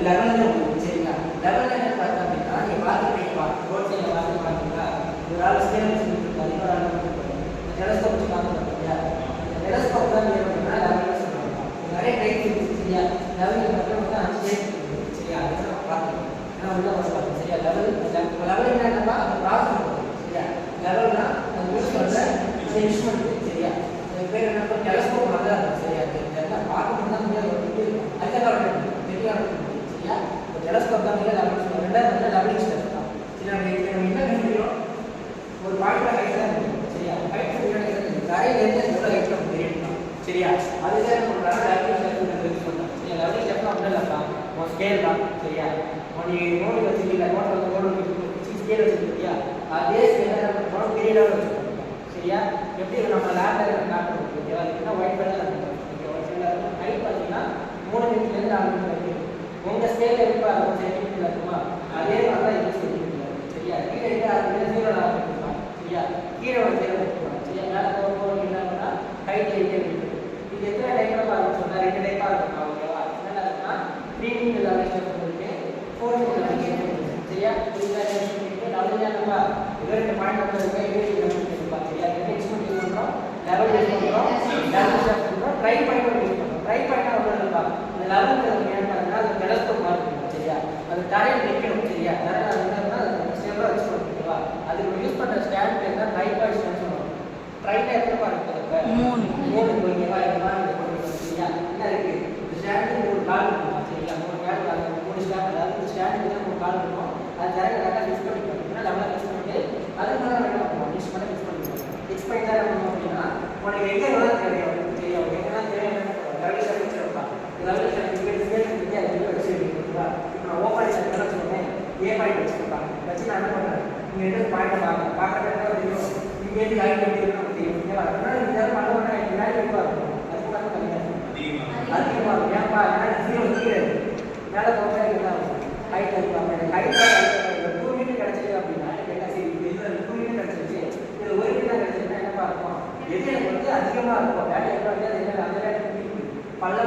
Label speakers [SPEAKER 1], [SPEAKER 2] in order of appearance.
[SPEAKER 1] லெவலில் உங்களுக்கு சரிங்களா. லெவலில் என்ன பார்த்தா அப்படின்னா நீங்கள் பார்த்துருக்கீங்களா ரோட் சைடில் பார்த்தீங்களா ஒரு ஆள் ஸ்கேல் வச்சுருக்காரு இன்னொரு ஆள் டெலஸ்கோப் வச்சு பார்த்துருக்கீங்க. இந்த டெலஸ்கோப் தான் என்ன அப்படின்னா லெவலில் சொல்லுவாங்க. நிறைய டைப் இருக்குது சரியா. லெவலில் மட்டும் வந்து 5 டைப் இருக்குது சரியா. அதை நம்ம பார்த்துக்கணும். ஏன்னா உள்ள வந்து பார்த்தோம் சரியா. லெவல் என்னன்னா அந்த ப்ராசஸ் பண்ணுறது சரியா. லெவல்னா அது யூஸ் பண்ணுற இன்ஸ்ட்ருமெண்ட் சரியா. பேர் என்ன டெலஸ்கோப் மாதிரி தான் இருக்கும் சரியா. இதெல்லாம் பார்க்கணும் தான் முடியாது அதுக்காக சரியா. இப்போ டெலஸ்கோப் தான் லெவல் சொல்லுவோம். ரெண்டாவது வந்து லெவலிங் ஸ்டெப் தான் சரி. நம்ம என்ன கண்டுபிடிக்கிறோம் ஒரு பாயிண்ட் ஹைட் தான் இருக்குது சரியா. ஹைட் தரையிலேருந்து எவ்வளோ ஹைட் நம்ம தெரியும் சரியா. அதுதான் நம்ம லெவலிங் ஸ்டெப் யூஸ் பண்ணுறோம் சரியா. லெவலிங் ஸ்டெப்னா ஒன்றும் இல்லைப்பா உன் ஸ்கேல் தான் சரியா. நீ நோட்டு வச்சுக்கல நோட் வந்து நோட்டு ஸ்கேல் வச்சுருக்கியா அதே ஸ்கேலை நம்ம பண்ணுறோம் பெரிய லெவல் வச்சுருக்கோம் சரியா. எப்படி நம்ம லேப்டாப்பில் காட்டுறோம் ஓகேவா. இதுனா ஒயிட் கலர் இருக்கும் ஓகேவா. ஹைட் பார்த்தீங்கன்னா 3 மீட்டர்லேருந்து 4 மீட்டர் வரைக்கும் உங்கள் ஸ்கேலில் எப்படி இருக்கும் சென்டிமீட்டர் இருக்குமா அதே மாதிரி தான் இது சென்டிமீட்டர் சரியா. கீழே இருக்க அது 0 ஆரம்பிக்கலாம் சரியா. கீழே ஒரு 0 வச்சுக்கலாம் சரியா. மேலே போக என்ன பண்ணால் ஹைட் 8 மீட்டர். இது எத்தனை டைப்பாக ஆரம்பிச்சோம்னா 2 டைப்பாக இருக்கும் ஓகேவா. என்னென்ன இருக்குன்னா 3 மீட்டர் லெவலிங் ஸ்டெப் இருக்குது 4 மீட்டர் லெவலிங் ஸ்டெப் சரியா. லெவலிங் நம்ம 2 பாயிண்ட் வந்து இருக்கு சரியா. எக்ஸ்பெக்ட் பண்ணுறோம் லெவல் யூஸ் பண்ணுறோம் லெவல் ஸ்டெப் பண்ணுறோம் ட்ரை பாயிண்ட் யூஸ் பண்ணுறோம். ட்ரை பாயிண்ட் ஒன்றும் இல்லைப்பா இந்த லெவலுக்கு ஏன் பார்த்தீங்கன்னா அது டெலஸ்கோப் மாதிரி இருக்கும் சரியா. அது தரையில் நிற்கணும் சரியா. தரையில் அது என்னன்னா ஸ்டெப்பாக வச்சுக்கணும் ஓகேவா. அதுக்கு யூஸ் பண்ணுற ஸ்டாண்ட் பேர் தான் ட்ரை பாயிண்ட் ஸ்டாண்ட் சொல்லுவோம். ட்ரைல எத்தனை பாயிண்ட் இருக்குது 3 ஓகேவா. இதெல்லாம் சரியா. என்ன இருக்குது இந்த ஸ்டாண்டு 3 கால் இருக்கும் சரியா. 3 கால் 3 ஸ்டாண்ட் அதாவது ஸ்டாண்டுக்கு தான் 3 கால் இருக்கும். அது தரையில் கரெக்டாக ஃபிக்ஸ் பண்ணிக்கணும் அப்படின்னா லெவலில் ஃபிக்ஸ் பண்ணிட்டு அதுக்கு மேலே என்ன பண்ணுவோம் ஃபிக்ஸ் பண்ணி ஃபிக்ஸ் பண்ணி தான் என்ன பண்ணுவோம் அப்படின்னா உனக்கு எங்கே எவ்வளோ தெரியும் சரியா. எங்கன்னா தெரியும் லெவலிங் ஸ்டாண்ட் வச்சுருப்பான் லெவலிங் ஸ்டாண்ட் இங்கே அது வச்சுருக்கீங்களா. இப்போ நான் ஓப்பன் ஸ்டாண்ட் வச்சுருக்கேன் ஏ பாயிண்ட் வச்சுருப்பாங்க வச்சு நான் என்ன பண்ணுறேன் இங்கே எடுத்து பாயிண்ட்டை பார்க்கறதுக்கு தெரியும் இங்கேருந்து ஹைட் எப்படி இருக்கும் தெரியும் ஓகேவா. அதனால் இந்த பண்ணோம்னா எனக்கு மேலே எவ்வளோ இருக்கும் அதுக்கு மட்டும் அதிகமாக இருக்கும். ஏன்ப்பா ஏன்னா 0 கீழே மேலே போக என்ன இருக்கும் ஹைட் அதிகமாக எனக்கு ஹைட் 2 மீட்டர் கிடச்சிது அப்படின்னா எனக்கு என்ன சரி இதில் 2 மீட்டர் கிடச்சிருச்சு இது 1 மீட்டர் கிடச்சிருந்தா என்னப்பா இருக்கும் எது எனக்கு வந்து அதிகமாக இருக்கும் வேலை எவ்வளோ அது என்ன அந்த வேலை பல்ல